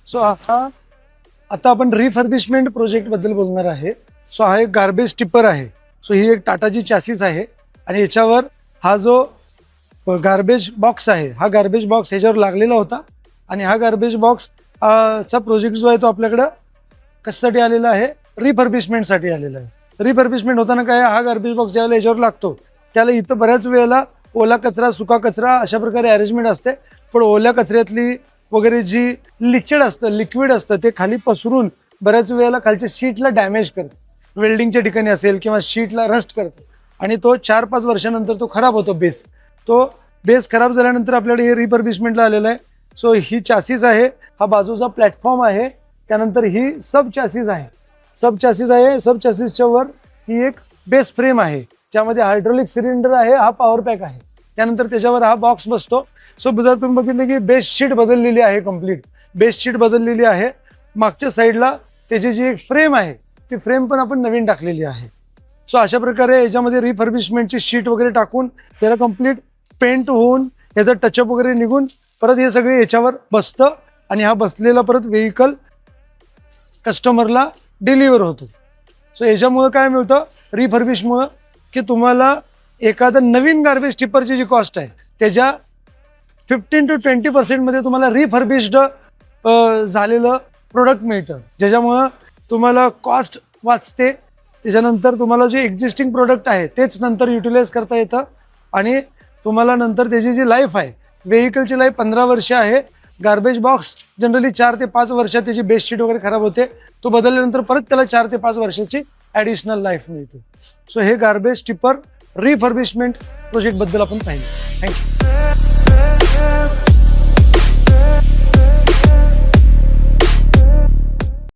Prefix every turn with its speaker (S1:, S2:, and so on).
S1: So आता आपण refurbishment project बद्दल बोलणार आहे. सो हा एक गार्बेज टिपर आहे. सो ही एक टाटाची चॅसिस आहे आणि याच्यावर हा जो गार्बेज बॉक्स आहे, हा गार्बेज बॉक्स ह्याच्यावर लागलेला होता आणि हा गार्बेज बॉक्स चा प्रोजेक्ट जो आहे तो आपल्याकडं कशासाठी आलेला आहे, रिफर्बिशमेंटसाठी आलेला आहे. रिफर्बिशमेंट होताना काय, हा गार्बेज बॉक्स ज्यावेळेला याच्यावर लागतो त्याला इथं बऱ्याच वेळेला ओला कचरा सुका कचरा अशा प्रकारे अरेंजमेंट असते, पण ओल्या कचऱ्यातली वगैरे जी लिक्विड असतं लिक्विड असतं ते खाली पसरून बऱ्याच वेळेला खालच्या शीटला डॅमेज करतं, वेल्डिंगच्या ठिकाणी असेल किंवा शीटला रस्ट करतं आणि तो 4-5 वर्षानंतर तो खराब होतो. तो बेस खराब झाल्यानंतर आपल्याकडे हे रिफर्बिशमेंटला आलेलं आहे. सो ही चॅसिस आहे, हा बाजूचा प्लॅटफॉर्म आहे, त्यानंतर ही सब चॅसिस आहे. सब चॅसिसच्या वर ही एक बेस फ्रेम आहे ज्यामध्ये हायड्रोलिक सिलेंडर आहे, हा पॉवर पॅक आहे. त्यानंतर त्याच्यावर हा बॉक्स बसतो. सो जर तुम्ही बघितलं की बेस शीट बदललेली आहे, कम्प्लीट बेस शीट बदललेली आहे. मागच्या साईडला त्याची जी एक फ्रेम आहे ती फ्रेम पण आपण नवीन टाकलेली आहे. सो अशा प्रकारे याच्यामध्ये रिफर्बिशमेंटची शीट वगैरे टाकून त्याला कम्प्लीट पेंट होऊन याचा टचअप वगैरे निघून परत हे सगळे याच्यावर बसतं आणि हा बसलेला परत व्हेकल कस्टमरला डिलिव्हर होतो. सो याच्यामुळं काय मिळतं, रिफर्बिशमुळं की तुम्हाला एखादं नवीन गार्बेज टिपरची जी कॉस्ट आहे त्याच्या 15 to 20% मध्ये तुम्हाला रिफर्बिश्ड झालेलं प्रोडक्ट मिळतं, ज्याच्यामुळं तुम्हाला कॉस्ट वाचते. त्याच्यानंतर तुम्हाला जे एक्झिस्टिंग प्रोडक्ट आहे तेच नंतर युटिलाइज करता येतं आणि तुम्हाला नंतर त्याची जी लाईफ आहे, व्हेकलची लाईफ 15 वर्ष आहे. गार्बेज बॉक्स जनरली 4 ते 5 वर्षात त्याची बेस शीट वगैरे खराब होते, तो बदलल्यानंतर परत त्याला 4 ते 5 वर्षाची ॲडिशनल लाईफ मिळते. सो हे गार्बेज टिपर रिफर्बिशमेंट प्रोजेक्ट बद्दल आपण पाहिलं. थँक्यू.